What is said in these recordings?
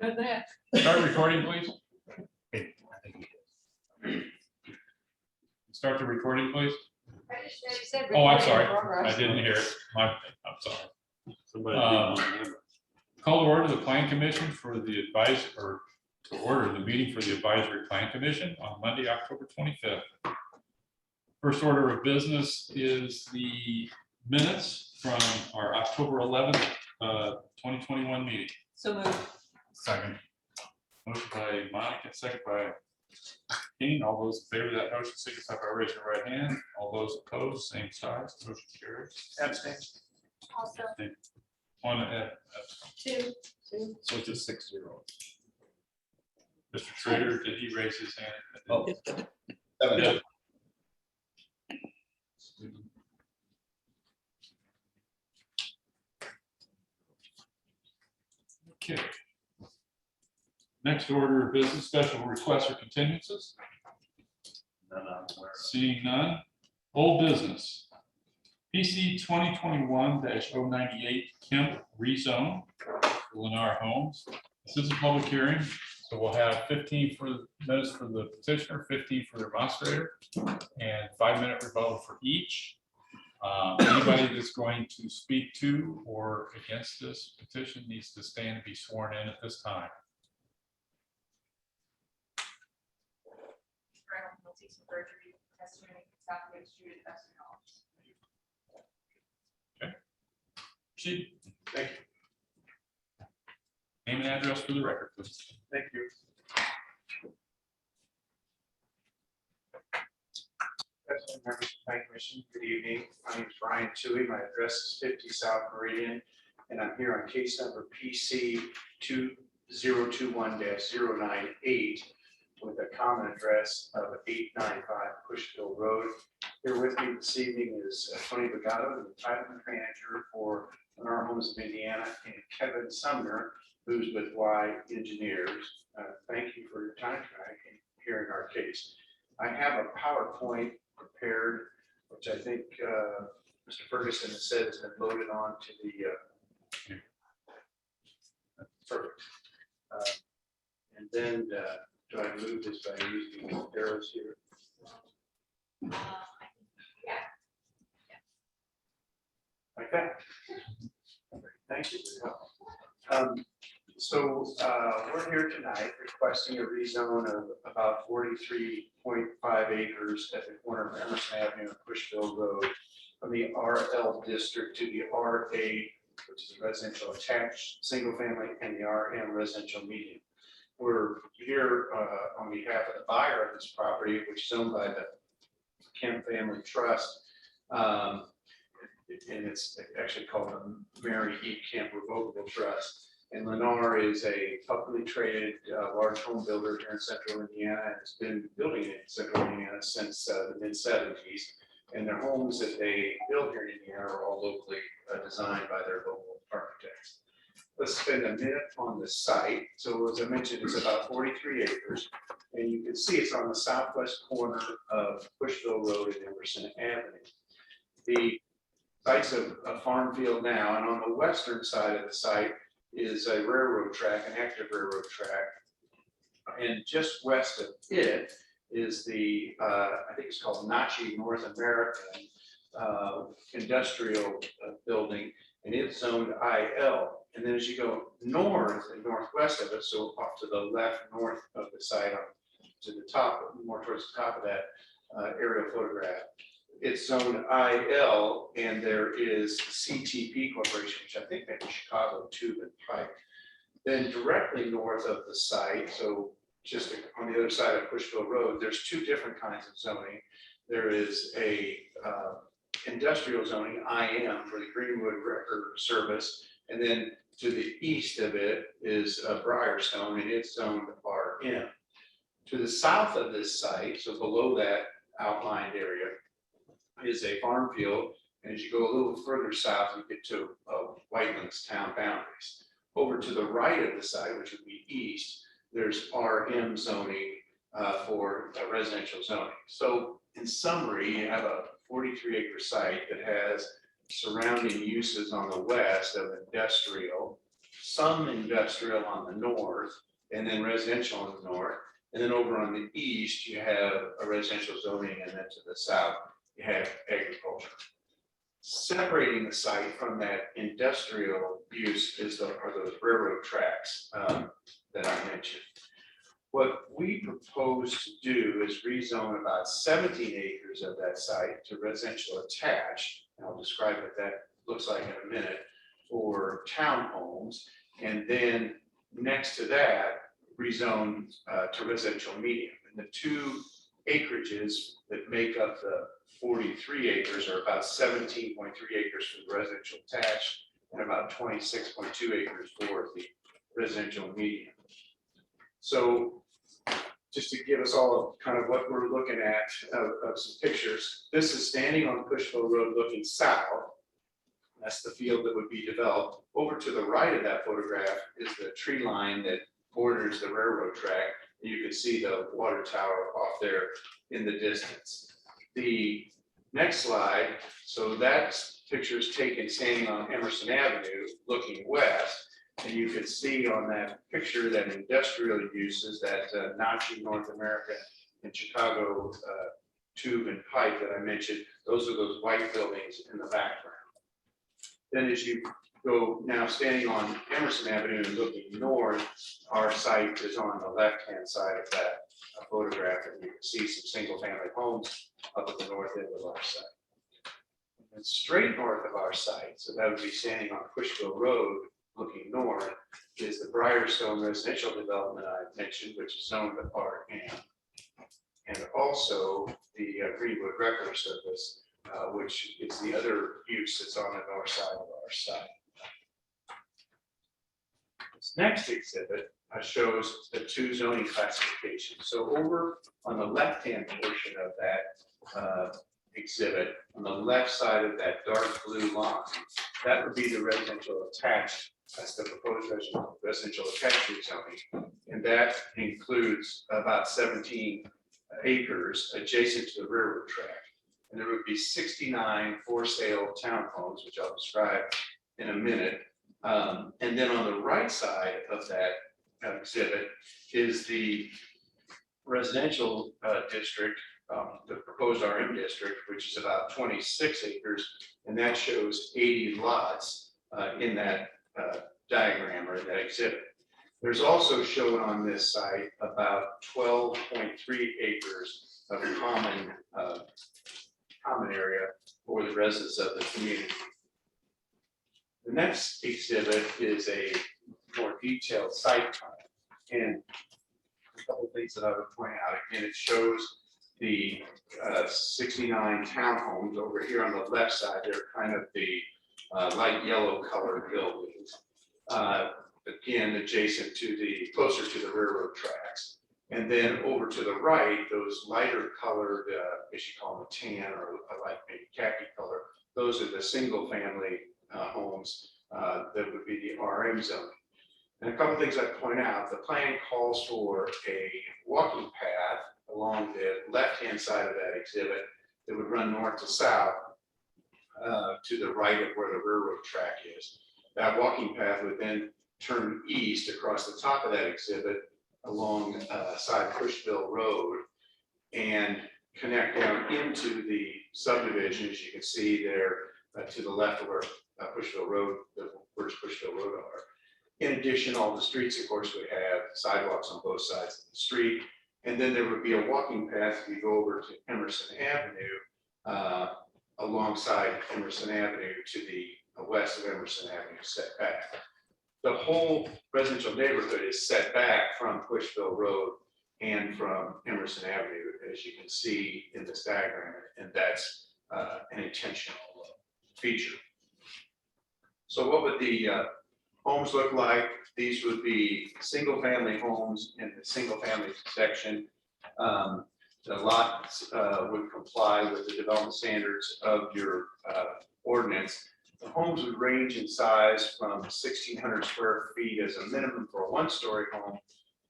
Got that. Start recording, please. I think he is. Start the recording, please. You said Oh, I'm recording sorry. in progress. I didn't hear it. I'm sorry. Somebody Call to order the Plan Commission for the to order the meeting for the Advisory Plan Commission on Monday, October 25th. First order of business is the minutes from our October 11th, 2021 meeting. So moved. second. Motion by Monica, second by Dean. All those in favor of that motion, signify by raising your right hand. All those opposed, same size. Motion carries. Abstain. Also. One, Two. So it's just 6-0. Mr. Trader, did he raise his hand? Oh. Yeah. Okay. Next order of business, special requests or continuances. Seeing none. Old business. PC 2021-098 Kemp rezone for Lennar Homes. This is a public hearing, so we'll have 15 minutes for the petitioner, 15 for the demonstrator, and 5-minute rebuttal for each. Anybody that's going to speak to or against this petition needs to stand and be sworn in at this time. Okay. Proceed. Thank you. Name and address for the record, please. Thank you. President, members of the Planning Commission, good evening. My name is Brian Toohey. My address is 50 South Meridian, and I'm here on case number PC 2021-098 with a common address of 895 Pushville Road. Here with me this evening is Tony Bagato, the entitlement manager for Lennar Homes of Indiana, and Kevin Sumner, who's with Y Engineers. Thank you for your time tonight and hearing our case. I have a PowerPoint prepared, which I think Mr. Ferguson has said has been loaded on to the perfect. And then do I move this by using arrows here? Like that. Thank you for your help. So we're here tonight requesting a rezone of about 43.5 acres at the corner of Emerson Avenue and Pushville Road from the RL district to the RA, which is a residential attached single family, and the RM residential medium. We're here on behalf of the buyer of this property, which is owned by the Kemp Family Trust. And it's actually called the Mary E. Kemp Revocable Trust. And Lennar is a publicly traded large home builder here in central Indiana, and has been building in central Indiana since the mid-70s. And their homes that they build here in Indiana are all locally designed by their local architects. Let's spend a minute on the site. So as I mentioned, it's about 43 acres. And you can see it's on the southwest corner of Pushville Road and Emerson Avenue. The site's a farm field now, and on the western side of the site is a railroad track, an active railroad track. And just west of it is the, I think it's called Nachi North American industrial building, and it's zoned IL. And then as you go north and northwest of it, so off to the left north of the site, to the top, more towards the top of that aerial photograph, it's zoned IL, and there is CTP Corporation, which I think that's Chicago Tube and Pipe. Then directly north of the site, so just on the other side of Pushville Road, there's two different kinds of zoning. There is a industrial zoning, IM, for the Greenwood Record Service, and then to the east of it is Briarstone, and it's zoned RM. To the south of this site, so below that outlined area, is a farm field, and as you go a little further south, you get to Whiteland's town boundaries. Over to the right of the site, which would be east, there's RM zoning for residential zoning. So in summary, you have a 43-acre site that has surrounding uses on the west of industrial, some industrial on the north, and then residential on the north. And then over on the east, you have a residential zoning, and then to the south, you have agriculture. Separating the site from that industrial use are those railroad tracks that I mentioned. What we propose to do is rezone about 17 acres of that site to residential attached. And I'll describe what that looks like in a minute, for townhomes. And then next to that, rezone to residential medium. And the two acreages that make up the 43 acres are about 17.3 acres for the residential attached and about 26.2 acres for the residential medium. So just to give us all kind of what we're looking at of some pictures, this is standing on Cushville Road looking south. That's the field that would be developed. Over to the right of that photograph is the tree line that borders the railroad track. You can see the water tower off there in the distance. The next slide, so that picture is taken standing on Emerson Avenue looking west. And you can see on that picture that industrial uses, that Nachi North America and Chicago tube and pipe that I mentioned, those are those white buildings in the background. Then as you go now standing on Emerson Avenue and looking north, our site is on the left-hand side of that photograph, and you can see some single-family homes up at the north end of our site. And straight north of our site, so that would be standing on Cushville Road, looking north, is the Briarstone residential development I mentioned, which is zoned RM, and also the Greenwood Record Service, which is the other use that's on the north side of our site. This next exhibit shows the two zoning classifications. So over on the left-hand portion of that exhibit, on the left side of that dark blue line, that would be the residential attached. That's the proposed residential attached zoning, and that includes about 17 acres adjacent to the railroad track. And there would be 69 for sale townhomes, which I'll describe in a minute. And then on the right side of that exhibit is the residential district, the proposed RM district, which is about 26 acres, and that shows 80 lots in that diagram or that exhibit. There's also shown on this site about 12.3 acres of common area for the residents of the community. The next exhibit is a more detailed site plan, and a couple of things that I would point out. Again, it shows the 69 townhomes over here on the left side. They're kind of the light yellow colored buildings. Again, adjacent to closer to the railroad tracks. And then over to the right, those lighter colored, as you call them, tan or like maybe khaki color, those are the single family homes that would be the RM zone. And a couple of things I point out, the plan calls for a walking path along the left-hand side of that exhibit that would run north to south to the right of where the railroad track is. That walking path would then turn east across the top of that exhibit along side Cushville Road and connect down into the subdivision, as you can see there to the left of where Cushville Road, where's Cushville Road are. In addition, all the streets, of course, would have sidewalks on both sides of the street. And then there would be a walking path if you go over to Emerson Avenue, alongside Emerson Avenue to the west of Emerson Avenue set back. The whole residential neighborhood is set back from Cushville Road and from Emerson Avenue, as you can see in this diagram, and that's an intentional feature. So what would the homes look like? These would be single family homes in the single family section. The lots would comply with the development standards of your ordinance. The homes would range in size from 1,600 square feet as a minimum for a one-story home,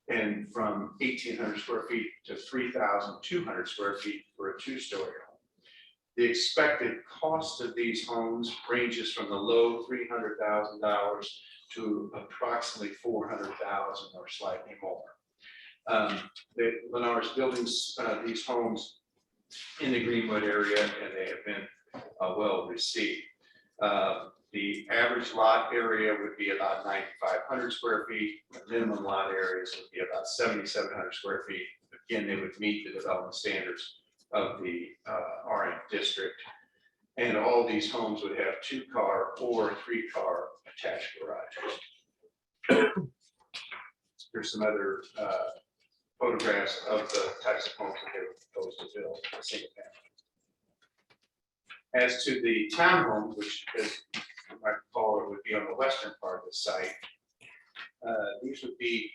and from 1,800 square feet to 3,200 square feet for a two-story home. The expected cost of these homes ranges from the low $300,000 to approximately $400,000 or slightly more. Lennar is building these homes in the Greenwood area, and they have been well received. The average lot area would be about 9,500 square feet. The minimum lot areas would be about 7,700 square feet. Again, they would meet the development standards of the RM district. And all these homes would have 2-car or 3-car attached garages. Here's some other photographs of the types of homes that they were proposed to build, a single family. As to the townhomes, which is, you might recall, it would be on the western part of the site, these would be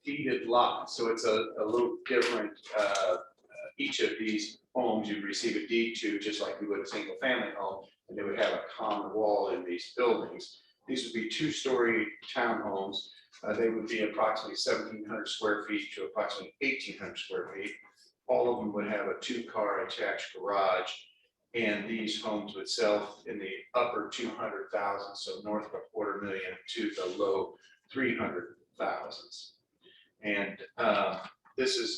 deeded lots. So it's a little different. Each of these homes you receive a deed to, just like you would a single family home, and they would have a common wall in these buildings. These would be 2-story townhomes. They would be approximately 1,700 square feet to approximately 1,800 square feet. All of them would have a 2-car attached garage, and these homes would sell in the upper 200,000, so north of $250,000 to the low 300,000s. And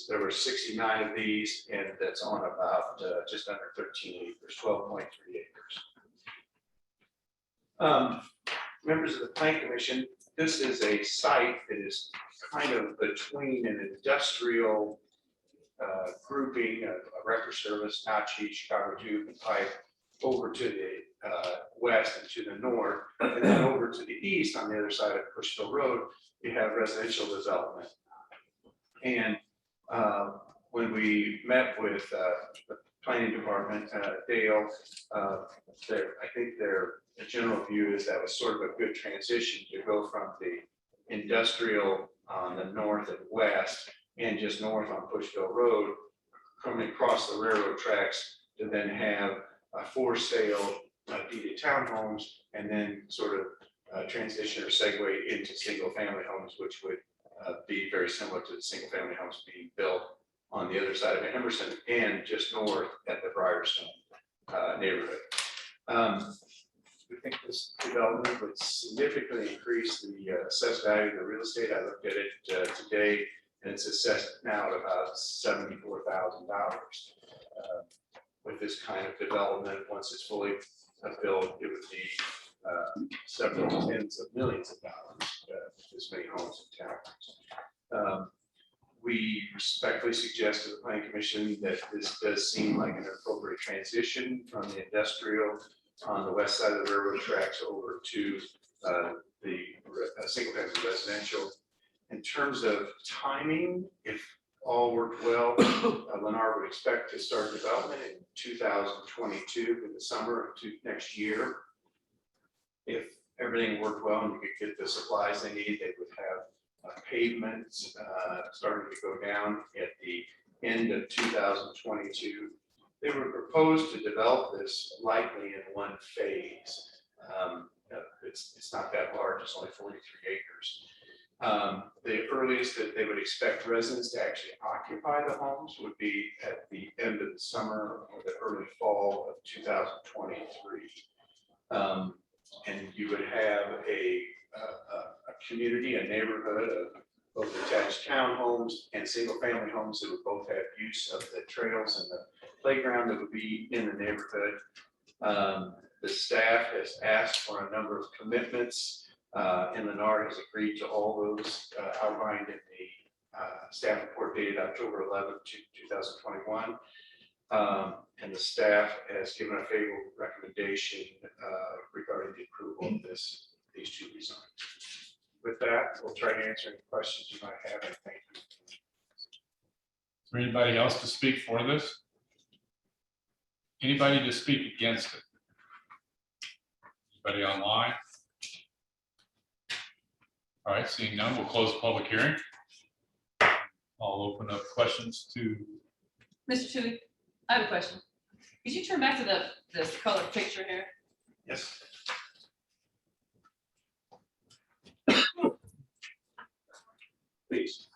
there were 69 of these, and that's on about just under 13 acres, 12.3 acres. Members of the Plan Commission, this is a site that is kind of between an industrial grouping of a record service, Nachi, Chicago Tube, and Pipe, over to the west and to the north, and then over to the east on the other side of Bushville Road, you have residential development. And when we met with the planning department, Dale, I think their general view is that was sort of a good transition to go from the industrial on the north and west and just north on Bushville Road, coming across the railroad tracks, to then have a for sale deeded townhomes, and then sort of transition or segue into single family homes, which would be very similar to the single family homes being built on the other side of Emerson and just north at the Briarstone neighborhood. We think this development would significantly increase the assessed value of the real estate. I looked at it today, and it's assessed now at about $74,000. With this kind of development, once it's fully built, it would be several tens of millions of dollars, this many homes in town. We respectfully suggest to the Planning Commission that this does seem like an appropriate transition from the industrial on the west side of the railroad tracks over to the single family residential. In terms of timing, if all worked well, Lennar would expect to start development in 2022, in the summer of next year. If everything worked well and you could get the supplies they need, they would have pavements starting to go down at the end of 2022. They were proposed to develop this likely in one phase. It's not that large, it's only 43 acres. The earliest that they would expect residents to actually occupy the homes would be at the end of the summer or the early fall of 2023. And you would have a community, a neighborhood of both attached townhomes and single family homes that would both have use of the trails and the playground that would be in the neighborhood. The staff has asked for a number of commitments, and Lennar has agreed to all those outlined in the staff report dated October 11th, 2021. And the staff has given a favorable recommendation regarding the approval of these two designs. With that, we'll try to answer any questions you might have, and thank you. Is there anybody else to speak for this? Anybody to speak against it? Anybody online? All right, seeing none, we'll close the public hearing. I'll open up questions to. Mr. Tui, I have a question. Could you turn back to the color picture here? Yes. Please.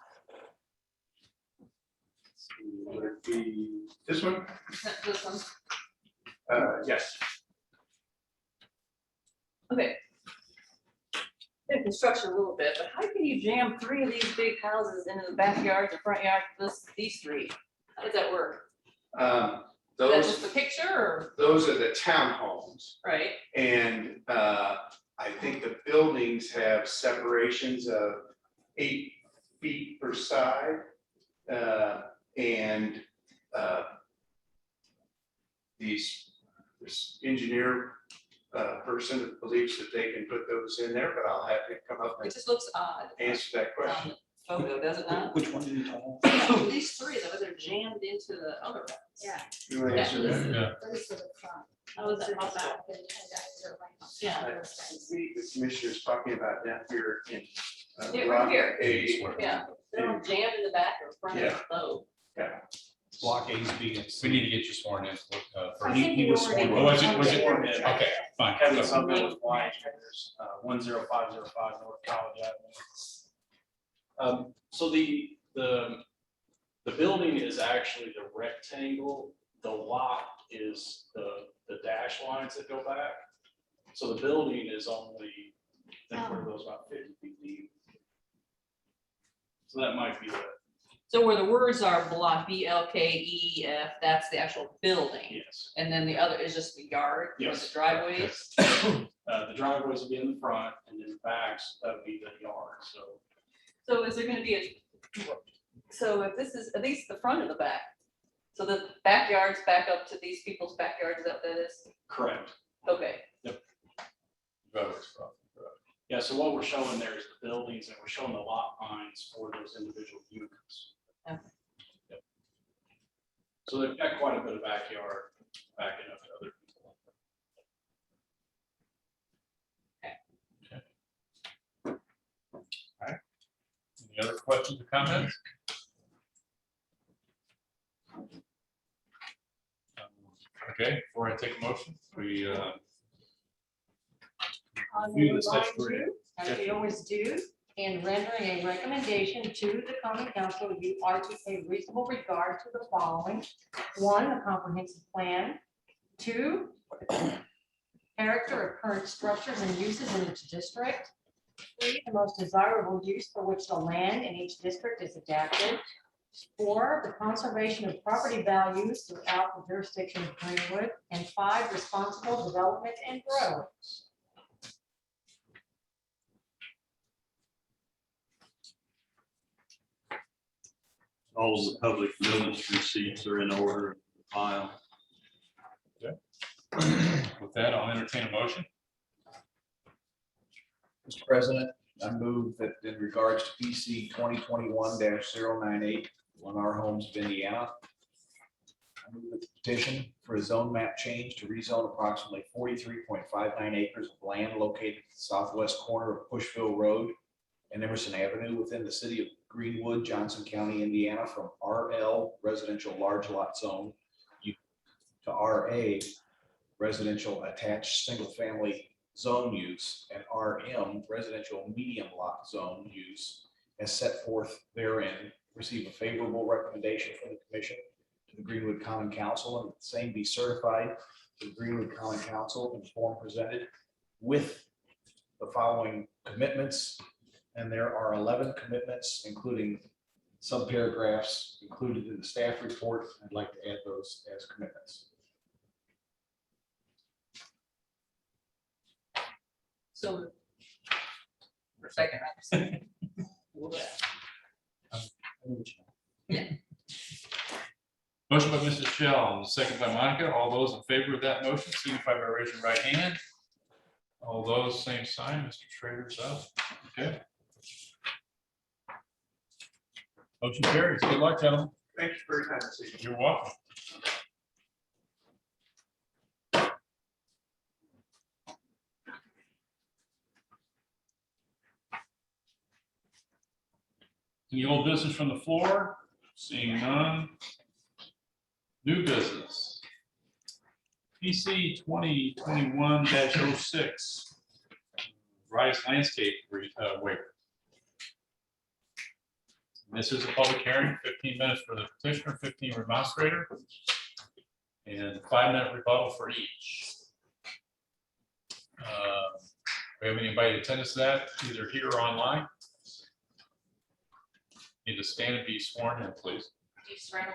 Would it be this one? This one. Yes. Okay. In construction a little bit, but how can you jam 3 of these big houses into the backyard, the front yard, these 3? How does that work? Is that just Those, the picture or, those are the townhomes. right? And I think the buildings have separations of 8 feet per side. And this engineer person believes that they can put those in there, but I'll have him come up It and just looks odd answer that on question. the photo, does it not? Which one did you tell? Yeah, these 3 though, they're jammed into the other ones. Yeah. You want to answer that? Yeah. But it's to the front. How is that possible? Yeah. The commissioner's talking about down here in. Yeah, right Block here. A. Yeah, they're all jammed in the back or front of Yeah. the stove. Block A's B and C. We need to get you sworn in. I think He you was already. sworn Oh, was it, Okay. okay, fine. Kevin Sumner with Wine Trailers, 10505 North College Avenue. So the building is actually the rectangle, the lot is the dash lines that go back. So the building is only, I think where it goes about 50 feet deep. So that might be the, So where the words are block BLKEF, that's the actual building. yes. And then the other is just the yard, or the Yes. driveways. The driveways will be in the front and then the backs, that would be the yard, so. So is there gonna be so if this is, at least the front of the back, so the backyards back up to these people's backyards, is that what that is? Correct. Okay, Yeah, so what we're showing there is the buildings and we're showing the lot lines for those individual units. Okay. Yep. So they've got quite a bit of backyard backing up to other people. Any other questions or comments? Okay, before I take a motion, we, review the statutory. As we always do, in rendering a recommendation to the common council, you are to pay reasonable regard to the following. 1, a comprehensive plan. 2, character of current structures and uses in each district. 3, the most desirable use for which the land in each district is adapted. 4, the conservation of property values throughout the jurisdiction of Greenwood. And 5, responsible development and growth. All of the public notice receipts are in order in the file. With that, I'll entertain a motion. Mr. President, I move that in regards to PC 2021-098, Lennar Homes of Indiana, I move that the petition for a zone map change to rezone approximately 43.59 acres of land located at the southwest corner of Pushville Road and Emerson Avenue within the city of Greenwood, Johnson County, Indiana, from RL Residential Large Lot Zone to RA Residential Attached Single Family Zone Use and RM Residential Medium Lot Zone Use as set forth therein, receive a favorable recommendation from the commission to the Greenwood Common Council, and the same be certified to the Greenwood Common Council in form presented with the following commitments. And there are 11 commitments, including some paragraphs included in the staff report. I'd like to add those as commitments. so. For a second. Motion by Mrs. Shell, and second by Monica. All those in favor of that motion, signify by raising your right hand. All those, same sign. Mr. Schrader's up. Okay. Motion carries. Good luck, gentlemen. Thank you for your time this evening. You're welcome. Any old business from the floor? Seeing none. New business. PC 2021-06. Rise landscape waiver. This is a public hearing, 15 minutes for the petitioner, 15 remonstrator. and 5-minute rebuttal for each. We have anybody attend us to that, either here or online? Need to stand and be sworn in, please. Do you swear to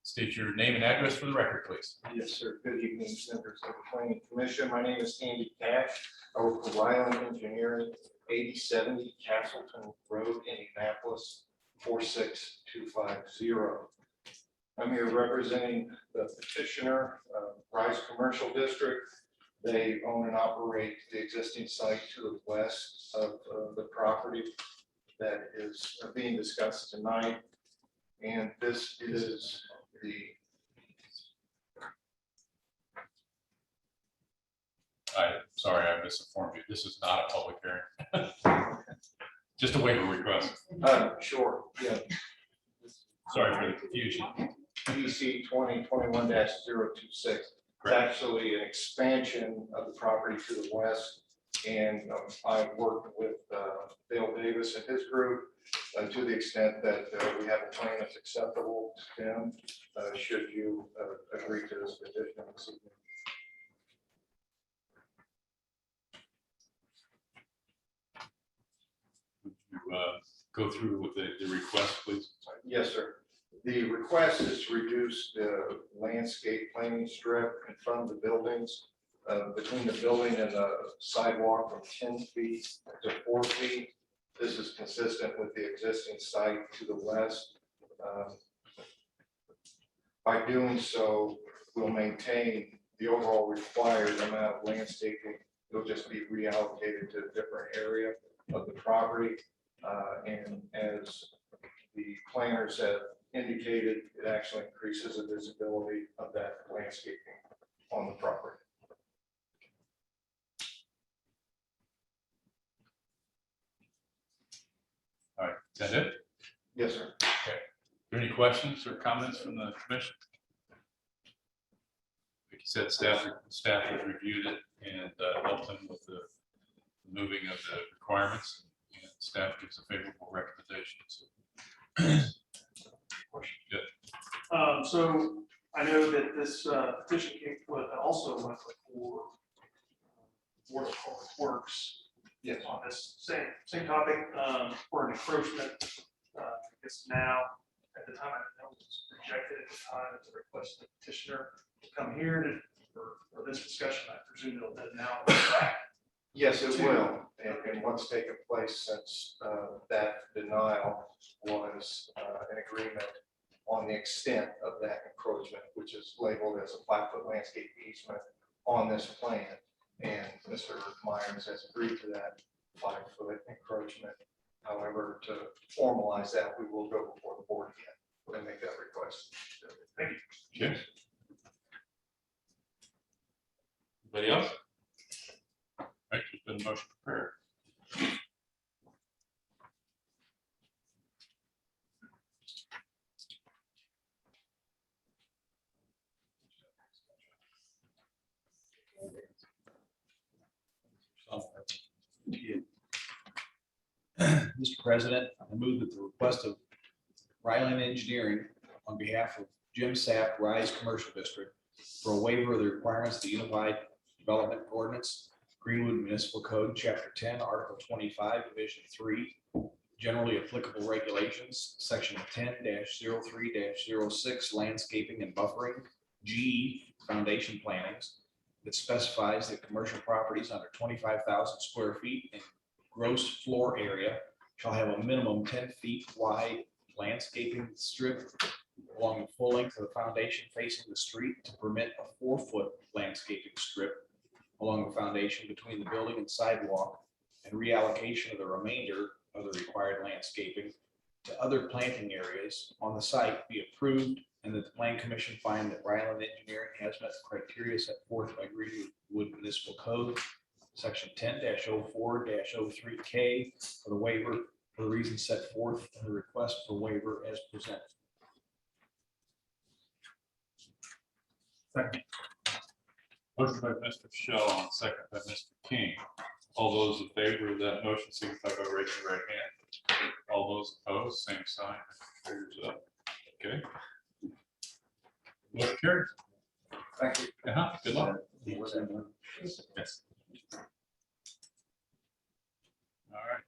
State your name and address for the record, please. Yes, sir. Good evening, members of the planning commission. My name is Andy Cash. I work for Ryland Engineering, 8070 Castleton Road, Indianapolis, 46250. I'm here representing the petitioner, Rise Commercial District. They own and operate the existing site to the west of the property that is being discussed tonight. And this is Sorry, I misinformed you. This is not a public hearing. Just a waiver request. sure, yeah. Sorry for the confusion. PC 2021-026. It's actually an expansion of the property to the west. And I worked with Dale Davis and his group to the extent that we have a plan that's acceptable to them. Should you agree to this petition this evening? Go through with the request, please. Yes, sir. The request is to reduce the landscape planting strip in front of the buildings, between the building and the sidewalk from 10 feet to 4 feet. This is consistent with the existing site to the west. By doing so, we'll maintain the overall required amount of landscaping. It'll just be reallocated to a different area of the property. And as the planners have indicated, it actually increases the visibility of that landscaping on the property. All right, is that it? Yes, sir. Okay. Are there any questions or comments from the commission? Like you said, staff has reviewed it and helped them with the moving of the requirements, and staff gives a favorable recommendation. So, good. So I know that this petition came with, also went before Board of Public Works. Yes. On this same topic, for an encroachment. I guess now, at the time, I didn't know it was rejected at the time, it's a request of the petitioner to come here for this discussion. I presume it'll now go back. Yes, it will. And what's taken place since that denial was an agreement on the extent of that encroachment, which is labeled as a 5-foot landscape easement on this plan. And Mr. Myers has agreed to that 5-foot encroachment. However, to formalize that, we will go before the board again and make that request. Thank you. Okay. Anybody else? All right, there's been a motion prepared. Mr. President, I move that the request of Ryland Engineering on behalf of Jim Sapp, Rise Commercial District, for a waiver of the requirements of the Unified Development Ordinance, Greenwood Municipal Code, Chapter 10, Article 25, Division 3, generally applicable regulations, Section 10-03-06, landscaping and buffering, G, foundation plantings, that specifies that commercial properties under 25,000 square feet in gross floor area shall have a minimum 10 feet wide landscaping strip along the full length of the foundation facing the street to permit a 4-foot landscaping strip along the foundation between the building and sidewalk, and reallocation of the remainder of the required landscaping to other planting areas on the site be approved, and that the Plan Commission find that Ryland Engineering has met the criteria set forth by Greenwood Municipal Code, Section 10-04-03K, for the waiver for the reasons set forth in the request for waiver as presented. Second. Motion by Mr. Shell, and second by Mr. King. All those in favor of that motion signify by raising your right hand. All those opposed, same sign. Figures up. Okay. Motion carries. Thank you. Good luck. Yes. All right.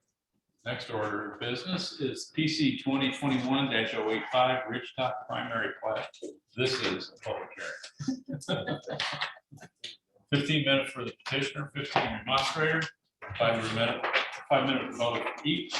Next order of business is PC 2021-085 Ridgetop Primary Plat. This is a public hearing. 15 minutes for the petitioner, 15 demonstrator, 5-minute vote each.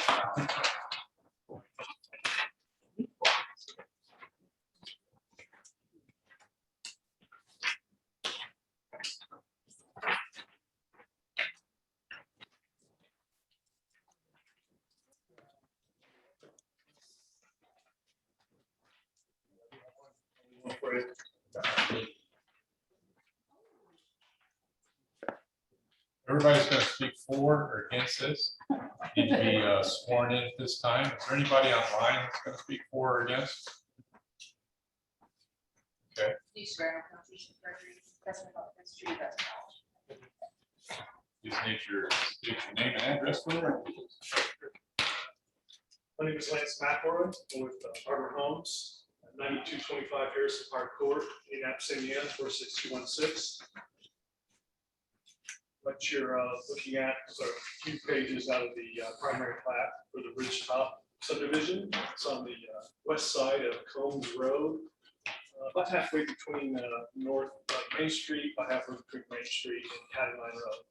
Everybody's going to speak for or against this. Need to be sworn in at this time. Is there anybody online that's going to speak for or against? Okay. Do you swear on constitution of perjury, testify against the truth, that's knowledge? Please state your name and address for the record. My name is Lance McElroy. I'm with Harbor Homes, 9225 Harrison Park Court, Indianapolis, Indiana, 46216. What you're looking at is a few pages out of the primary plat for the Ridgetop subdivision. It's on the west side of Combs Road, about halfway between North Main Street, about halfway between Main Street and County Line Road.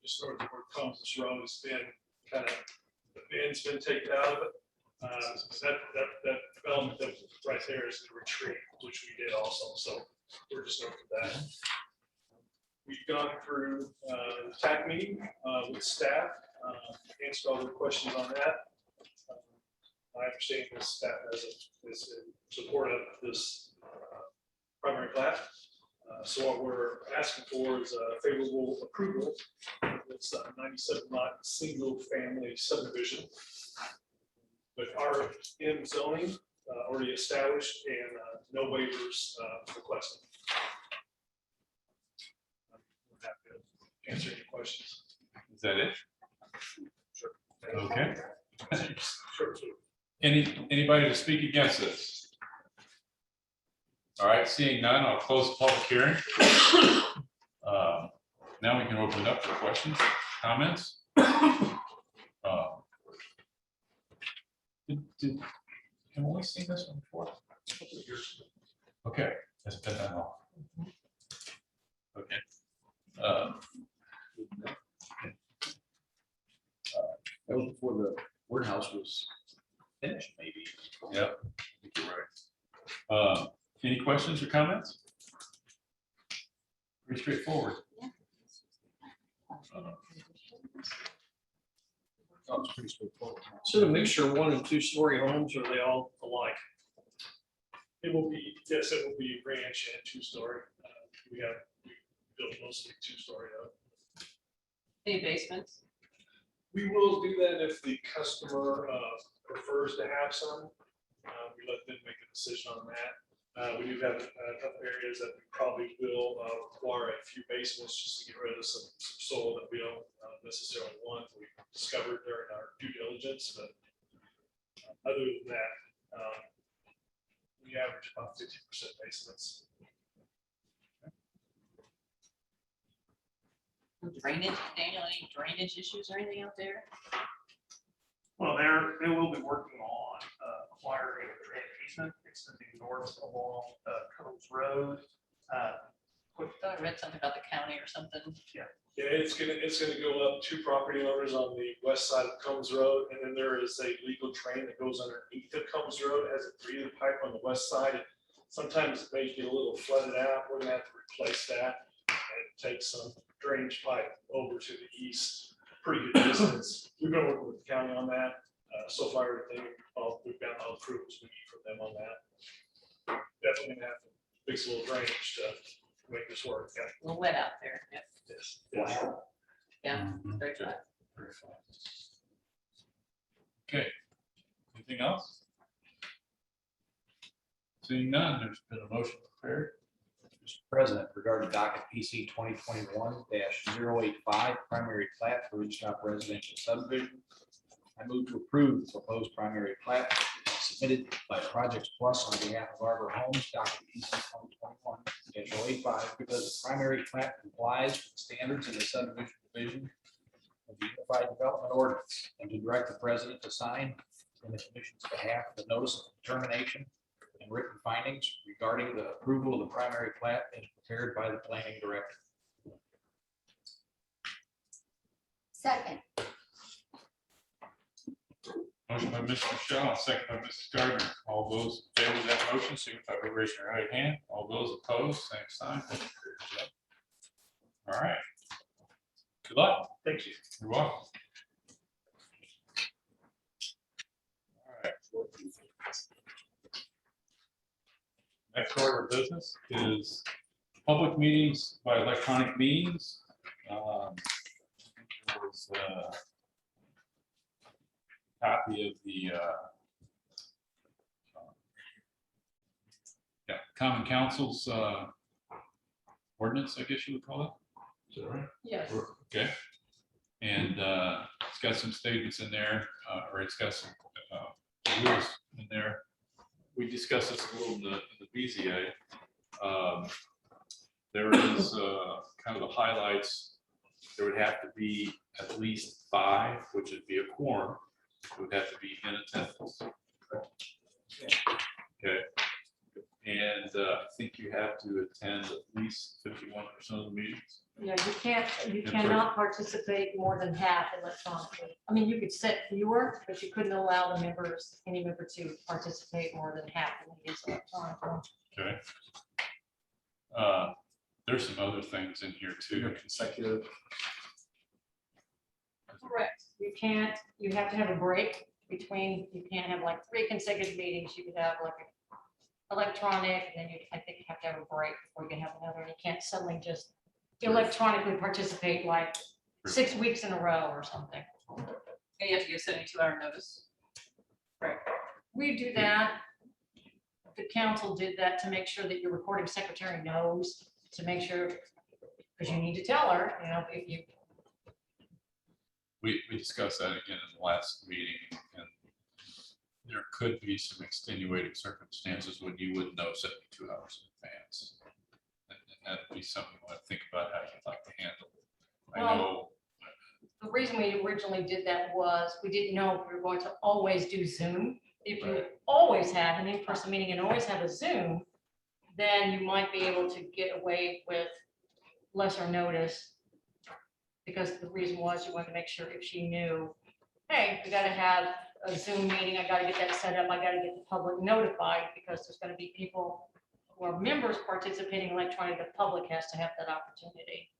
Just north of where Combs Road has been kind of, the band's been taken out of it. That development that right there is the retreat, which we did also. So we're just north of that. We've gone through the TAC meeting with staff, answered all the questions on that. I understand this staff is in support of this primary plat. So what we're asking for is a favorable approval. It's a 97 lot single family subdivision with RM zoning already established and no waivers requested. Have to answer any questions. Is that it? Sure. Okay. Sure. Anybody to speak against this? All right, seeing none, I'll close the public hearing. Now we can open it up for questions, comments. Have we seen this one before? Okay, it's been that long. Okay. That was before the warehouse was finished, maybe. Yeah, I think you're right. Any questions or comments? Pretty straightforward. That was pretty straightforward. So the mixture of 1 and 2 story homes, are they all alike? It will be, yes, it will be ranch and 2 story. We built mostly 2 story up. Any basements? We will do that if the customer prefers to have some. We let them make a decision on that. We do have a couple areas that we probably will require a few basements just to get rid of some soil that we don't necessarily want. We discovered during our due diligence, but other than that, we average about 50% basements. Drainage, Daniel, any drainage issues or anything out there? Well, they will be working on acquiring a drainage easement extending north along Combs Road. I read something about the county or something. Yeah, it's gonna go up 2 property owners on the west side of Combs Road, and then there is a legal drain that goes underneath of Combs Road as a breathing pipe on the west side. Sometimes it may get a little flooded out. We're gonna have to replace that and take some drainage pipe over to the east. Pretty good distance. We've been working with the county on that. So far, everything, we've got all approvals we need from them on that. Definitely gonna have to fix a little drainage to make this work. A little wet out there. Yep. Yes. Yeah, very good. Very fine. Okay, anything else? Seeing none, there's been a motion prepared. Mr. President, regarding docket PC 2021-085, primary plat for Ridgetop residential subdivision. I move to approve the proposed primary plat submitted by Projects Plus on behalf of Arbor Homes, document PC 2021-085, because the primary plat complies with standards in the subdivision division of the Unified Development Ordinance, and to direct the president to sign in the commission's behalf the notice of determination and written findings regarding the approval of the primary plat as prepared by the planning director. Second. Motion by Mr. Shaw, second by Mrs. Gardner. All those in favor of that motion, signify by raising your right hand. All those opposed, same sign. All right. Good luck. Thank you. You're welcome. All right. Next order of business is public meetings by electronic means. There was a copy of the Common Council's ordinance, I guess you would call it. Is that right? Yes. Okay. And it's got some statements in there, or it's got some rules in there. We discussed this a little in the BZA. There is kind of the highlights. There would have to be at least 5, which would be a quorum. It would have to be in attendance. Okay. And I think you have to attend at least 51% of the meetings. Yeah, you cannot participate more than half electronically. I mean, you could set fewer, but you couldn't allow the members, any member to participate more than half of the meetings electronically. Okay. There's some other things in here too. Consecutive. Correct. You have to have a break between, you can't have like 3 consecutive meetings. You could have like electronic, and then I think you have to have a break before you can have another. And you can't suddenly just electronically participate like 6 weeks in a row or something. And you have to give 72-hour notice. We do that. The council did that to make sure that your recording secretary knows, to make sure, because you need to tell her, you know, if you. We discussed that again in the last meeting, and there could be some extenuating circumstances when you wouldn't know 72 hours in advance. And that'd be something you want to think about how you'd like to handle it. I Well, know. The reason we originally did that was we didn't know if we were going to always do Zoom. If you always have an in-person meeting and always have a Zoom, then you might be able to get away with lesser notice. Because the reason was you wanted to make sure if she knew, hey, we got to have a Zoom meeting, I got to get that set up, I got to get the public notified, because there's going to be people who are members participating electronically. The public has to have that opportunity.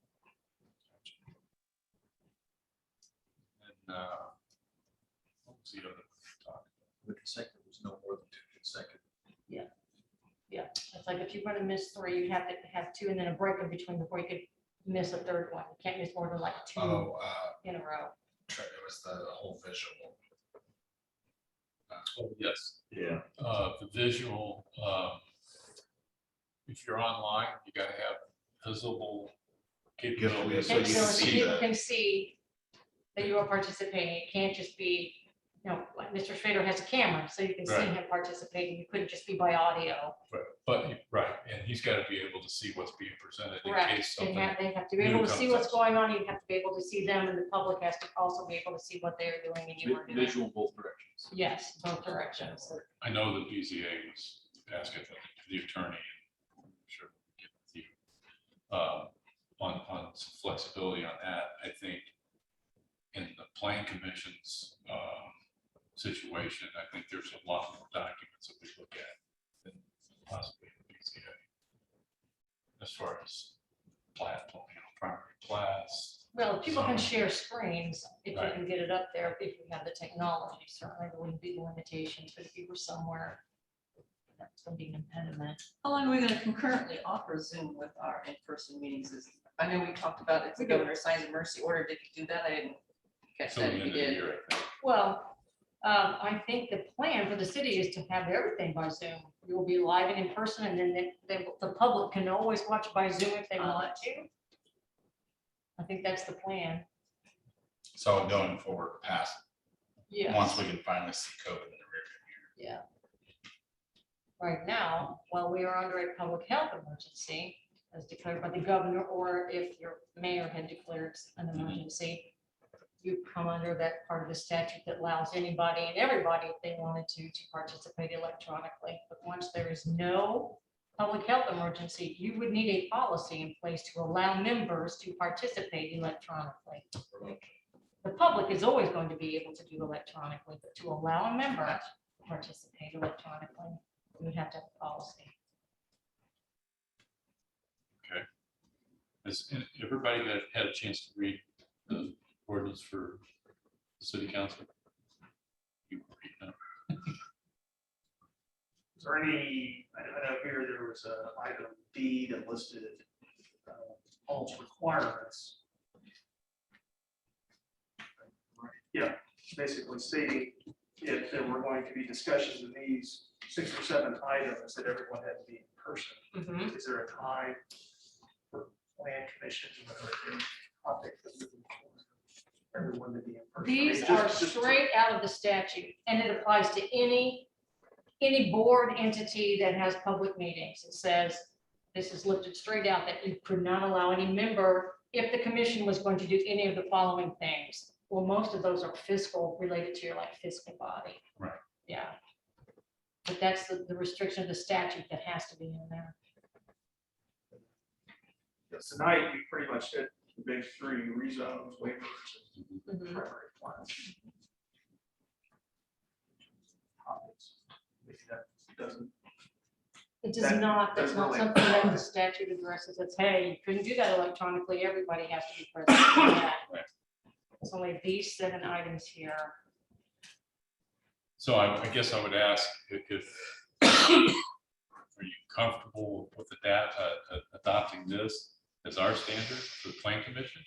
And what was the other talk? The consecutive was no more than 2 consecutive. Yeah, it's like if you're going to miss 3, you'd have to have 2 and then a break in between before you could miss a 3rd one. You can't miss more than like 2 in a row. It was the whole visual. Oh, yes. Yeah. The visual, if you're online, you got to have visible capabilities. So you can So see people that. can see that you are participating. It can't just be, you know, like Mr. Schrader has a camera, so you can see Right. him participating. You couldn't just be by audio. But right, and he's got to be able to see what's being presented in Correct. case something. They have to be new able to see comes what's up. going on. You have to be able to see them, and the public has to also be able to see what they're doing and you are doing. Visual both directions. Yes, both directions. I know the BZA was asking the attorney, and I'm sure we'll get with you, on some flexibility on that. I think in the plan commission's situation, I think there's a lot more documents that we look at than possibly the BZA. As far as primary plats. Well, people can share screens if you Right. can get it up there, if you have the technology. Certainly there wouldn't be the limitations, but if you were somewhere, that's going to be an impediment. How long are we gonna concurrently offer Zoom with our in-person meetings? I know we talked about if the governor signs a mercy order, did you do that? I didn't catch Till that the if end you of the did. year, I think. Well, I think the plan for the city is to have everything by Zoom. You will be live and in person, and then the public can always watch by Zoom if they want to. I think that's the plan. So going forward, past Yes. once we can finally see COVID in the rear. Yeah. Right now, while we are under a public health emergency, as declared by the governor, or if your mayor had declared an emergency, you come under that part of the statute that allows anybody and everybody, if they wanted to participate electronically. But once there is no public health emergency, you would need a policy in place to allow members to participate electronically. The public is always going to be able to do electronically, but to allow a member to participate electronically, we would have to have a policy. Has everybody that had a chance to read the ordinance for the city council? You read them. Is there any, I know here there was a item D that listed all its requirements. Yeah, basically stating if there were going to be discussions of these 6 or 7 items that everyone had to be in person. Is there a time for plan commissions, whatever, topic that we would want everyone to be in person? These I mean, are just- straight out of the statute, and it applies to any board entity that has public meetings. It says, this is lifted straight out, that you could not allow any member, if the commission was going to do any of the following things. Well, most of those are fiscal, related to your like fiscal body. Right. Yeah. But that's the restriction of the statute that has to be in there. Yes, tonight, we pretty much hit the big 3 rezones, waivers, and primary plans. Topics. Maybe that doesn't, It does That not, that's doesn't not really something that apply. the statute addresses. It's, hey, you couldn't do that electronically. Everybody has to be present for that. Right. It's only these 7 items here. So I guess I would ask if are you comfortable with the adopting this as our standard for the plan commission?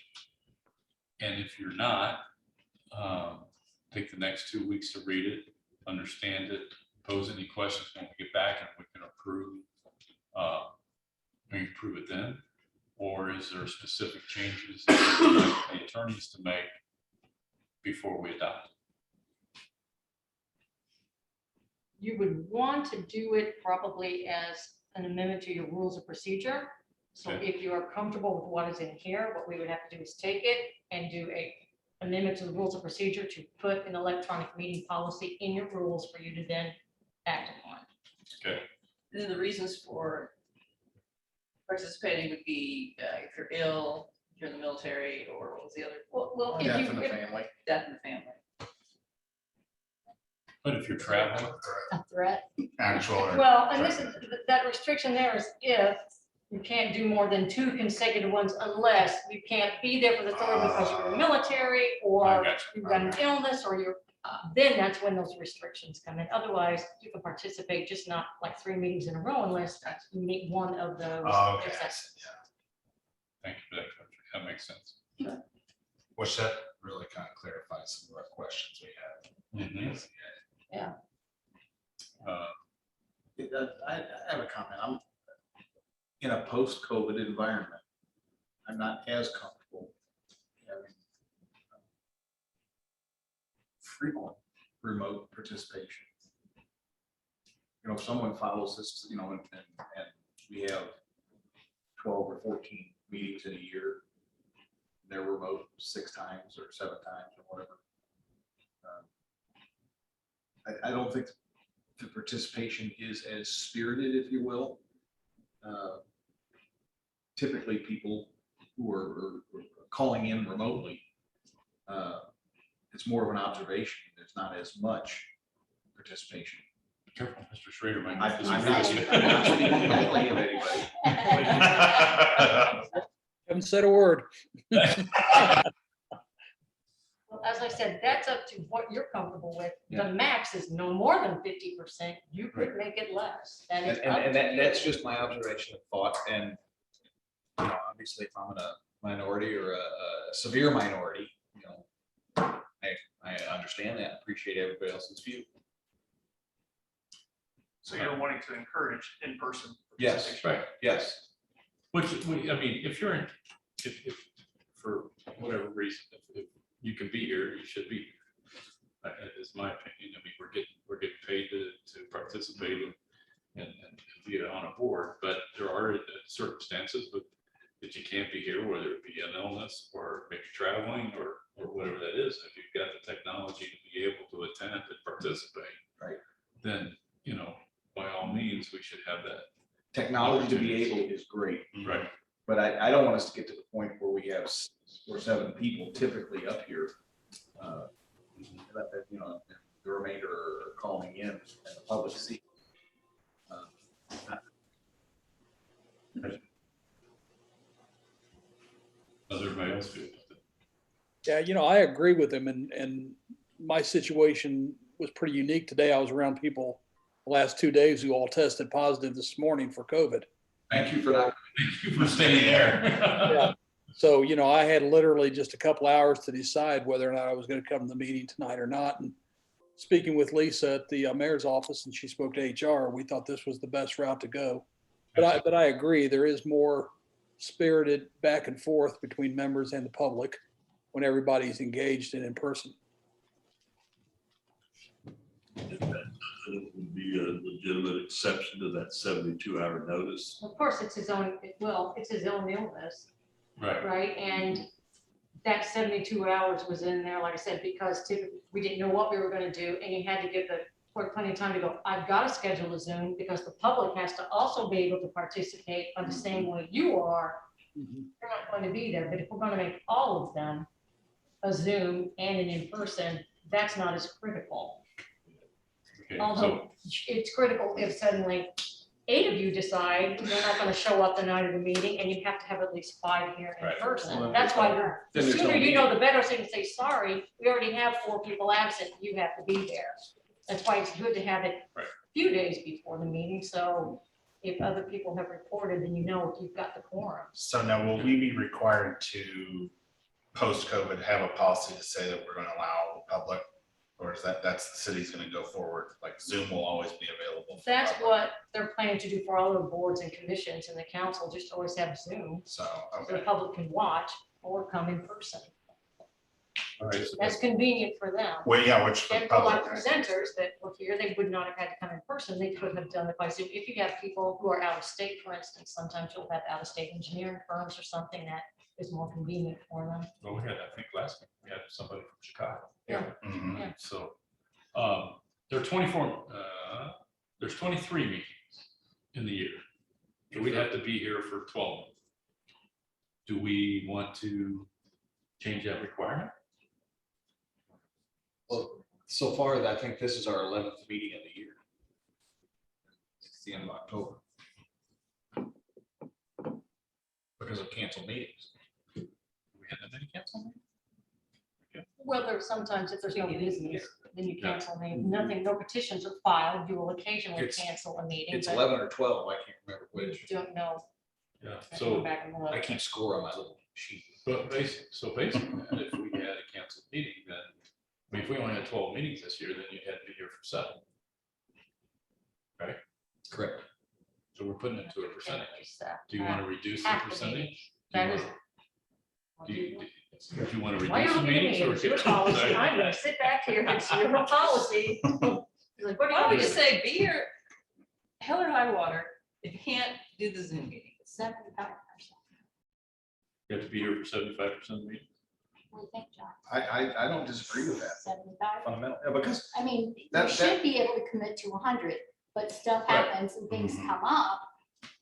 And if you're not, take the next 2 weeks to read it, understand it, pose any questions when we get back, and we can approve. We can approve it then, or is there specific changes that you would like the attorneys to make before we adopt? You would want to do it probably as an amendment to your rules of procedure. So Okay. if you are comfortable with what is in here, what we would have to do is take it and do a amendment to the rules of procedure to put an electronic meeting policy in your rules for you to then act upon. Okay. And then the reasons for participating would be if you're ill, if you're in the military, or what was the other, Well, if Death you, in the if family. death in the family. But if you're traveling, a threat. Actual. or- Well, and this is, that restriction there is if you can't do more than 2 consecutive ones unless you can't be there for the 3rd because you're in the military I or got you. you've got an illness or you're, then that's when those restrictions come in. Otherwise, you can participate, just not like 3 meetings in a row unless you meet one of those. Oh, okay. exceptions. thank you for that. That makes sense. Which that really kind of clarifies some of our questions we had. Mhm. I have a comment. I'm in a post-COVID environment. I'm not as comfortable having frequent remote participation. You know, if someone follows this, you know, and we have 12 or 14 meetings in a year, they're remote 6 times or 7 times or whatever. I don't think the participation is as spirited, if you will. Typically, people who are calling in remotely, it's more of an observation. There's not as much participation. Careful, Mr. Schrader. might I'm get not this- speaking badly of anybody. Haven't said a word. Well, as I said, that's up to what you're comfortable with. Yeah. The max is no more than 50%. You could make it less. That is up And to you. that's just my observation and thought, and, you know, obviously, if I'm in a minority or a severe minority, you know, I understand that, appreciate everybody else's view. so you're wanting to encourage in-person. Yes, participation. Right. yes. Which, I mean, if you're in, if for whatever reason, if you can be here, you should be here. illness or maybe traveling or whatever that is. If you've got the technology to be able to attend and participate. Right. Then, by all means, we should have that. Technology to be able is great, Right. but I don't want us to get to the point where we have 6 or 7 people typically up here. That, the remainder are calling in and the public seat. Does everybody else feel? Yeah, I agree with him, and my situation was pretty unique today. I was around people the last 2 days who all tested positive this morning for COVID. Thank you for that. Thank you for staying there. Yeah. So, I had literally just a couple hours to decide whether or not I was going to come to the meeting tonight or not. And speaking with Lisa at the mayor's office, and she spoke to HR, we thought this was the best route to go. But I agree, there is more spirited back and forth between members and the public when everybody's engaged and in person. It would be a legitimate exception to that 72-hour notice. Of course, it's his own illness, Right. right? And that 72 hours was in there, like I said, because typically we didn't know what we were gonna do, and you had to give the court plenty of time to go, I've got to schedule a Zoom, because the public has to also be able to participate on the same way you are. They're not going to be there, but if we're gonna make all of them a Zoom and an in-person, that's not as critical. Okay, so, Although it's critical if suddenly 8 of you decide you're not gonna show up the night of the meeting, and you have to have at least 5 here in Right. person. Well, then That's there's why no- the then there's no sooner you meeting. know, the better, so you can say, sorry, we already have 4 people absent, you have to be there. That's why it's good to have it Right. a few days before the meeting, so if other people have reported, then you know if you've got the quorum. So now, will we be required to, post-COVID, have a policy to say that we're gonna allow the public? Or is that's the city's gonna go forward, like Zoom will always be available? for That's public? what they're planning to do for all the boards and commissions and the council, just always have Zoom, So, so the okay, public can watch or come in person. all right, so That's convenient for them. well, yeah, which for And for like public. presenters that were here, they would not have had to come in person, they could have done it by Zoom. If you have people who are out of state, for instance, sometimes you'll have out of state engineering firms or something that is more convenient for them. well, we had, I think last week, we had somebody from Chicago. Mhm. Yeah. So, there are 24, there's 23 meetings in the year. So we'd have to be here for 12. Do we want to change that requirement? Well, so far, I think this is our 11th meeting of the year. It's the end of October. Because of canceled meetings. We had any cancel? Well, there's sometimes if there's no business, then you Yeah. cancel, nothing, no petitions are filed, you will occasionally It's- cancel a meeting. It's but 11 or 12, I can't remember you which. don't know. Yeah, Go so, back and I look. keep score on my little sheet. but basically, then, if we had a canceled meeting, then, I mean, if we only had 12 meetings this year, then you had to be here for 7. Correct. So we're putting it to a percentage. So, Do you want to reduce the half the percentage? Do you That is. wanna- Do you want to Why reduce the are you meetings? looking at or me? It's your policy. I'm gonna sit back here, it's your policy. He's like, what do Why don't we you just say, be here, hell or high water, if you can't do the Zoom meeting? 75%. You have to be here for 75% of the meeting? What do you think, John? I don't disagree with that 75? fundamentally, because I mean, That- you should be able to commit to 100, but stuff Right. happens and things Mhm. come up.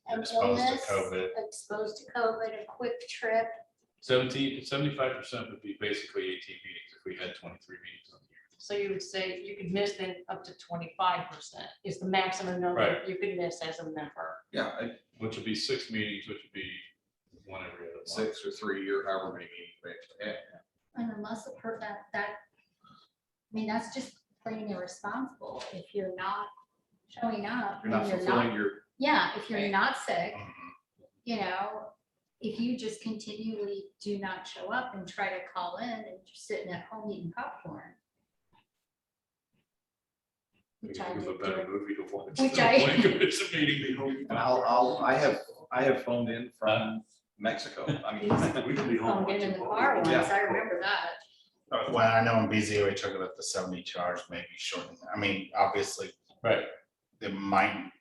An Exposed to illness, COVID. exposed to COVID, a quick trip. 75% would be basically 18 meetings if we had 23 meetings on the year. So you would say you could miss then up to 25% is the maximum number Right. you could miss as a member. yeah, Which would be 6 meetings, which would be one every other month. 6 or 3 or however many meetings. Yeah. And unless the I mean, that's just plain irresponsible. If you're not showing up. You're not and fulfilling your, Yeah, if you're Right. not sick, Mhm. if you just continually do not show up and try to call in and you're sitting at home eating popcorn. We Which can I give a did better during, movie to watch. Which than I- playing It's a meeting. and I have phoned in from Mexico. I mean, We can be home. Phoned in watching the ball. car once, Yeah. I remember that. Well, I know in BZA we took it at the 70 charge, maybe shortened. I mean, obviously, Right. it might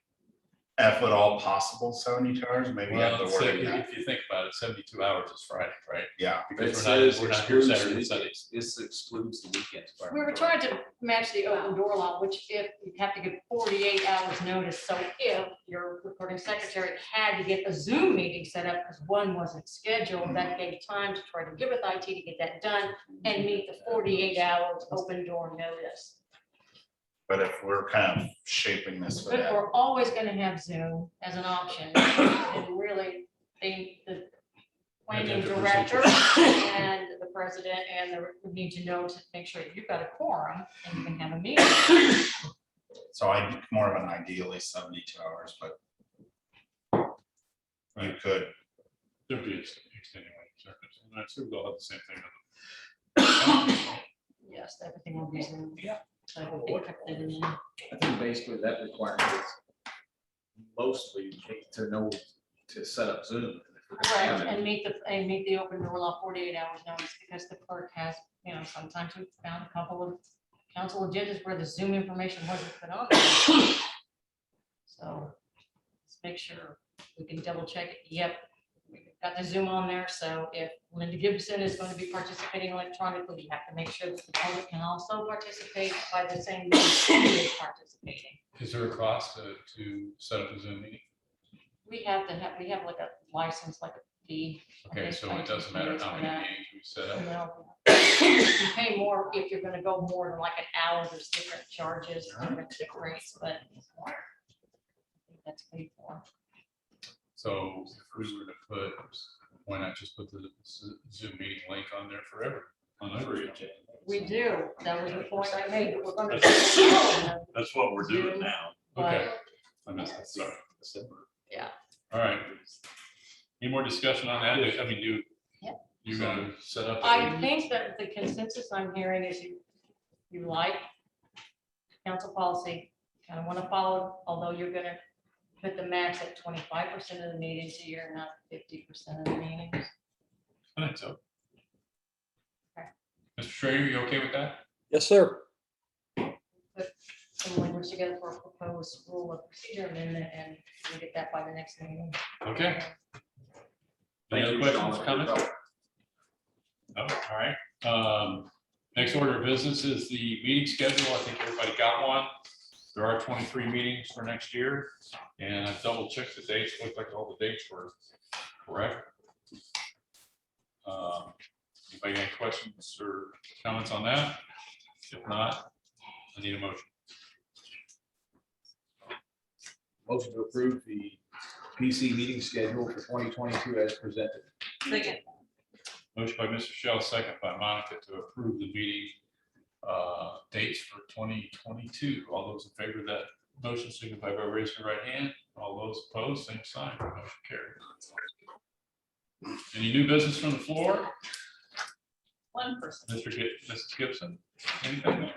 If at all possible, 72 hours, maybe have Well, the so wording. if you think about it, 72 hours is Friday, right? Yeah, Because It we're not here excludes Saturday the and Sundays. This excludes the weekends. if I We were remember trying to match the open door law, which if you have to give 48 hours notice, so if your recording secretary had to get a Zoom meeting set up because one wasn't scheduled, that gave time to try to get with IT to get that done and meet the 48 hours open door notice. but if we're kind of shaping this for But that, we're always gonna have Zoom as an option, and really, the planning director and the president and the, need to know to make sure you've got a quorum and you can have a meeting. so I more of an ideally 72 hours, but you could, There'd be extenuating circumstances. I assume they'll have the same thing. Yes, everything will be Zoom. Yeah. So it would be kept in. I think basically that requirement is mostly to know to set up Zoom. And if we're gonna Right, have it, and meet the open door law 48 hours notice, because the clerk has, you know, sometimes we've found a couple of council agendas where the Zoom information wasn't put on there. So let's make sure we can double check it. Yep, we've got the Zoom on there, so if Linda Gibson is going to be participating electronically, we have to make sure that the public can also participate by the same means she is participating. Is there a cost to set up a Zoom meeting? We have like a license, like a fee. Okay, so it doesn't matter how many meetings we set up. No. You pay more if you're gonna go more than like an hour, there's different charges, different rates, but I think that's paid for. So if we were to put, why not just put the Zoom meeting link on there forever, on every agenda? We do, that was the point I made, that we're gonna. That's what we're doing now. Okay, I missed that, sorry. Yeah. All right. Any more discussion on that? I mean, Yep. you gonna set up? I think that the consensus I'm hearing is you like council policy, kind of want to follow, although you're gonna put the max at 25% of the meetings a year, not 50% of the meetings. I think so. Okay. Mr. Schrader, you okay with that? Yes, sir. Some language together for a proposed rule of procedure amendment, and we'll get that by the next meeting. Okay. Any Thank other you, questions, Sean. comments? Oh, all right. Next order of business is the meeting schedule. I think everybody got one. There are 23 meetings for next year, and I double checked the dates. Looked like all the dates were correct. Anybody got any questions or comments on that? If not, I need a motion. motion to approve the PC meeting schedule for 2022 as presented. Second. Motion by Mr. Shell, second by Monica to approve the meeting dates for 2022. All those in favor of that motion signify by raising your right hand. All those opposed, same sign. Motion carried. Any new business from the floor? One person. Mrs. Gibson, anything?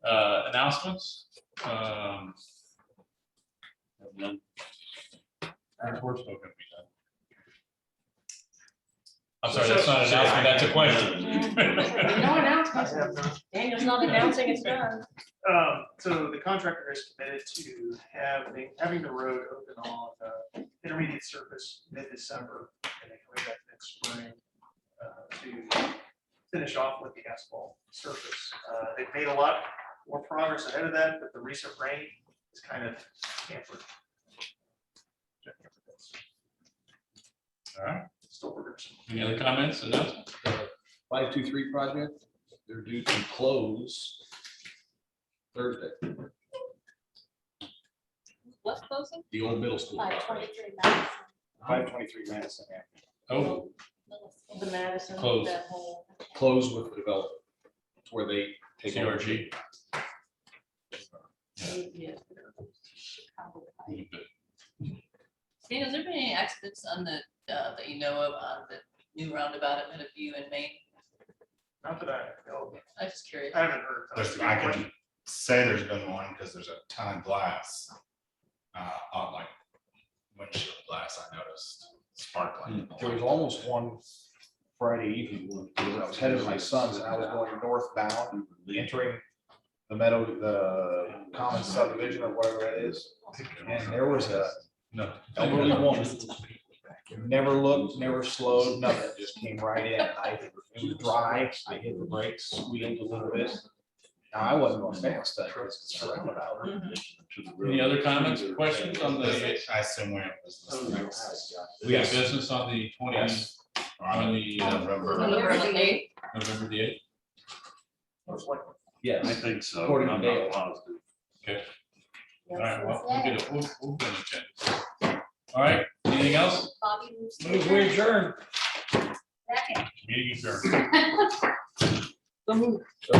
Announcements? Reports still gonna be done. I'm sorry, that's not an announcement, that's a question. No announcements. I have none. Daniel's not announcing it's done. So the contractor is committed to having the road open on intermediate surface mid-December, and then coming back next spring to finish off with the asphalt surface. They've made a lot more progress ahead of that, but the recent rain is kind of hampered. All right, Still progressing. any other comments? Announcements? 523 project, they're due to close Thursday, What's closing? the old middle school. project. 523 Madison. 523 Madison Oh, Avenue. The Madison, Close. that whole. Close with the developer. It's where they take over. CRG. Yeah. Stan, has there been any accidents on the, that you know of on the new roundabout at Meadowview and Maine? Not that I know. I'm just curious. I haven't heard. I can say there's been one because there's a ton of glass on like windshield glass. I noticed sparkling. There was almost one Friday evening, when I was headed to my son's and I was going northbound, entering the common subdivision or whatever it is. And there was a elderly woman, never looked, never slowed, nothing, just came right in. It was dry, I hit the brakes, squealed a little bit. Now, I wasn't going fast, I was concerned about her. Any other comments or questions on the, I assume we have business. we have business on the 20, Yes. on the November. November the 8th. November the 8th? Yes. I think so. According to I'm Dale. not positive. Okay. Yes, All right, well, yes, we'll get it, we'll get it. Jen. All right, anything else? Bobby moves to Move we adjourn. Second. Meeting adjourned. So moved. So